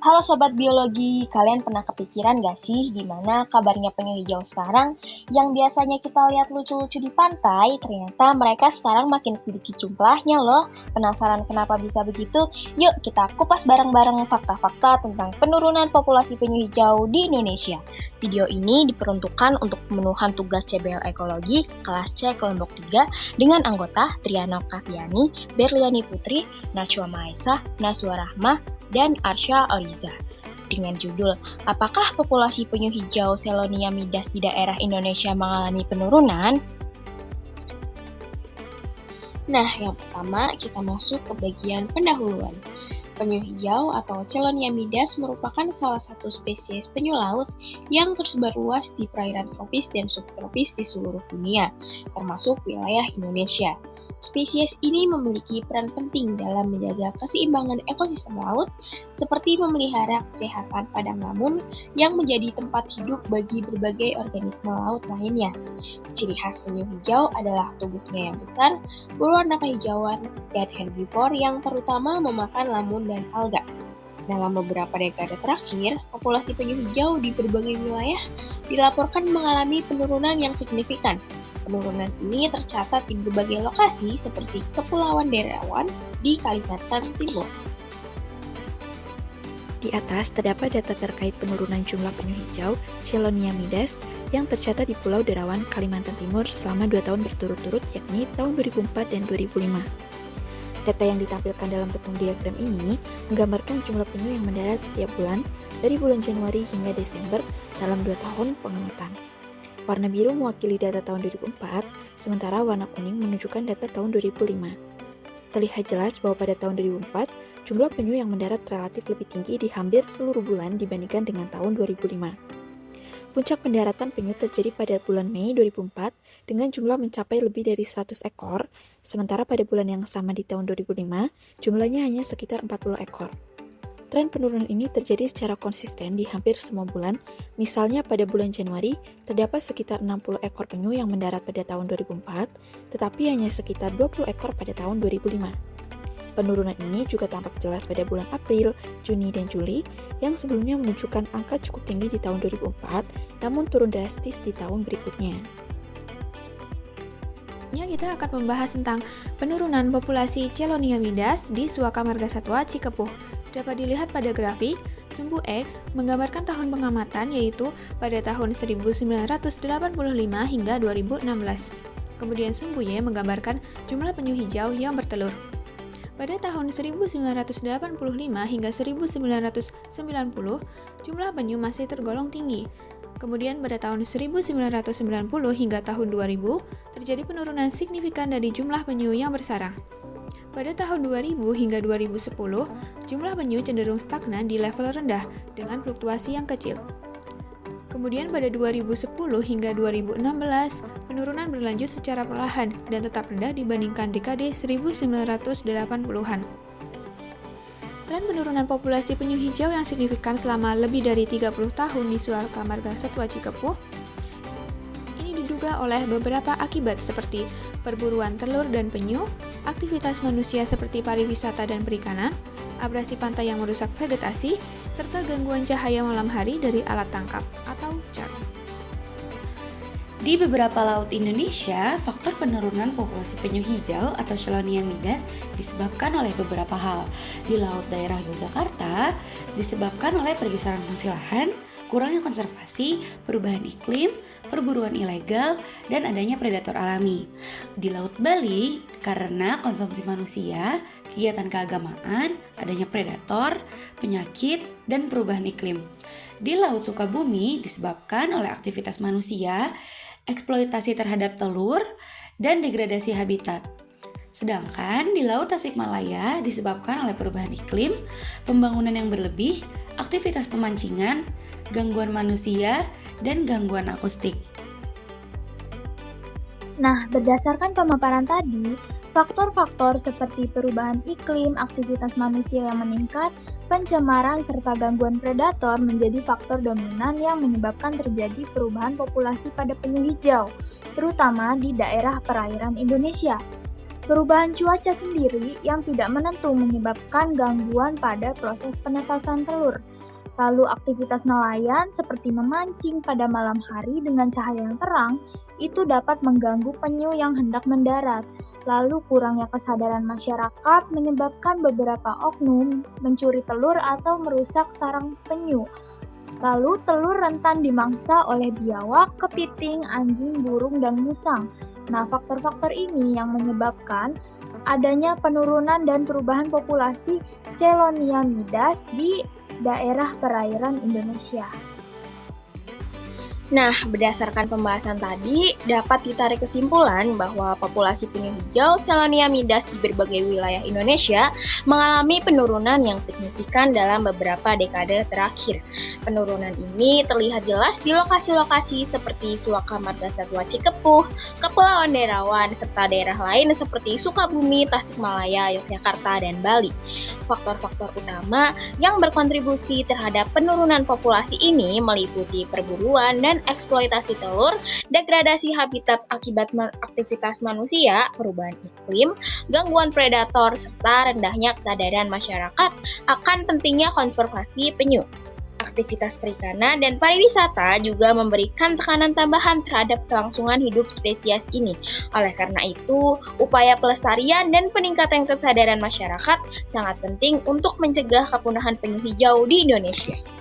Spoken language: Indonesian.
Halo Sobat Biologi, kalian pernah kepikiran gak sih gimana kabarnya penyu hijau sekarang? Yang biasanya kita lihat lucu-lucu di pantai, ternyata mereka sekarang makin sedikit jumlahnya loh. Penasaran kenapa bisa begitu? Yuk kita kupas bareng-bareng fakta-fakta tentang penurunan populasi penyu hijau di Indonesia. Video ini diperuntukkan untuk pemenuhan tugas CBL Ekologi kelas C kelompok 3 dengan anggota Triana Kaviani, Berliani Putri, Najwa Maesa, Naswa Rahma, dan Arsya Oriza. Dengan judul, apakah populasi penyu hijau Selonia midas di daerah Indonesia mengalami penurunan? Nah, yang pertama kita masuk ke bagian pendahuluan. Penyu hijau atau Chelonia midas merupakan salah satu spesies penyu laut yang tersebar luas di perairan tropis dan subtropis di seluruh dunia, termasuk wilayah Indonesia. Spesies ini memiliki peran penting dalam menjaga keseimbangan ekosistem laut, seperti memelihara kesehatan padang lamun yang menjadi tempat hidup bagi berbagai organisme laut lainnya. Ciri khas penyu hijau adalah tubuhnya yang besar, berwarna kehijauan, dan herbivor yang terutama memakan lamun dan alga. Dalam beberapa dekade terakhir, populasi penyu hijau di berbagai wilayah dilaporkan mengalami penurunan yang signifikan. Penurunan ini tercatat di berbagai lokasi seperti Kepulauan Derawan di Kalimantan Timur. Di atas terdapat data terkait penurunan jumlah penyu hijau Chelonia midas yang tercatat di Pulau Derawan, Kalimantan Timur selama 2 tahun berturut-turut, yakni tahun 2004 dan 2005. Data yang ditampilkan dalam bentuk diagram ini menggambarkan jumlah penyu yang mendarat setiap bulan dari bulan Januari hingga Desember dalam 2 tahun pengamatan. Warna biru mewakili data tahun 2004, sementara warna kuning menunjukkan data tahun 2005. Terlihat jelas bahwa pada tahun 2004, jumlah penyu yang mendarat relatif lebih tinggi di hampir seluruh bulan dibandingkan dengan tahun 2005. Puncak pendaratan penyu terjadi pada bulan Mei 2004 dengan jumlah mencapai lebih dari 100 ekor, sementara pada bulan yang sama di tahun 2005, jumlahnya hanya sekitar 40 ekor. Tren penurunan ini terjadi secara konsisten di hampir semua bulan, misalnya pada bulan Januari, terdapat sekitar 60 ekor penyu yang mendarat pada tahun 2004, tetapi hanya sekitar 20 ekor pada tahun 2005. Penurunan ini juga tampak jelas pada bulan April, Juni, dan Juli, yang sebelumnya menunjukkan angka cukup tinggi di tahun 2004, namun turun drastis di tahun berikutnya. Kita akan membahas tentang penurunan populasi Chelonia midas di Suaka Margasatwa Cikepuh. Dapat dilihat pada grafik, sumbu X menggambarkan tahun pengamatan yaitu pada tahun 1985 hingga 2016. Kemudian sumbu Y menggambarkan jumlah penyu hijau yang bertelur. Pada tahun 1985 hingga 1990, jumlah penyu masih tergolong tinggi. Kemudian pada tahun 1990 hingga tahun 2000, terjadi penurunan signifikan dari jumlah penyu yang bersarang. Pada tahun 2000 hingga 2010, jumlah penyu cenderung stagnan di level rendah dengan fluktuasi yang kecil. Kemudian pada 2010 hingga 2016, penurunan berlanjut secara perlahan dan tetap rendah dibandingkan dekade 1980-an. Tren penurunan populasi penyu hijau yang signifikan selama lebih dari 30 tahun di Suaka Margasatwa Cikepuh ini diduga oleh beberapa akibat seperti perburuan telur dan penyu, aktivitas manusia seperti pariwisata dan perikanan, abrasi pantai yang merusak vegetasi, serta gangguan cahaya malam hari dari alat tangkap atau CHART. Di beberapa laut Indonesia, faktor penurunan populasi penyu hijau atau Chelonia midas disebabkan oleh beberapa hal. Di laut daerah Yogyakarta, disebabkan oleh pergeseran fungsi lahan, kurangnya konservasi, perubahan iklim, perburuan ilegal, dan adanya predator alami. Di Laut Bali, karena konsumsi manusia, kegiatan keagamaan, adanya predator, penyakit, dan perubahan iklim. Di Laut Sukabumi, disebabkan oleh aktivitas manusia, eksploitasi terhadap telur, dan degradasi habitat. Sedangkan di Laut Tasikmalaya disebabkan oleh perubahan iklim, pembangunan yang berlebih, aktivitas pemancingan, gangguan manusia, dan gangguan akustik. Nah, berdasarkan pemaparan tadi, faktor-faktor seperti perubahan iklim, aktivitas manusia yang meningkat, pencemaran, serta gangguan predator menjadi faktor dominan yang menyebabkan terjadi perubahan populasi pada penyu hijau, terutama di daerah perairan Indonesia. Perubahan cuaca sendiri yang tidak menentu menyebabkan gangguan pada proses penetasan telur. Lalu aktivitas nelayan seperti memancing pada malam hari dengan cahaya yang terang itu dapat mengganggu penyu yang hendak mendarat. Lalu kurangnya kesadaran masyarakat menyebabkan beberapa oknum mencuri telur atau merusak sarang penyu. Lalu telur rentan dimangsa oleh biawak, kepiting, anjing, burung, dan musang. Nah, faktor-faktor ini yang menyebabkan adanya penurunan dan perubahan populasi Chelonia midas di daerah perairan Indonesia. Nah, berdasarkan pembahasan tadi, dapat ditarik kesimpulan bahwa populasi penyu hijau Chelonia midas di berbagai wilayah Indonesia mengalami penurunan yang signifikan dalam beberapa dekade terakhir. Penurunan ini terlihat jelas di lokasi-lokasi seperti Suaka Margasatwa Cikepuh, Kepulauan Derawan, serta daerah lain seperti Sukabumi, Tasikmalaya, Yogyakarta, dan Bali. Faktor-faktor utama yang berkontribusi terhadap penurunan populasi ini meliputi perburuan dan eksploitasi telur, degradasi habitat akibat aktivitas manusia, perubahan iklim, gangguan predator, serta rendahnya kesadaran masyarakat akan pentingnya konservasi penyu. Aktivitas perikanan dan pariwisata juga memberikan tekanan tambahan terhadap kelangsungan hidup spesies ini. Oleh karena itu, upaya pelestarian dan peningkatan kesadaran masyarakat sangat penting untuk mencegah kepunahan penyu hijau di Indonesia.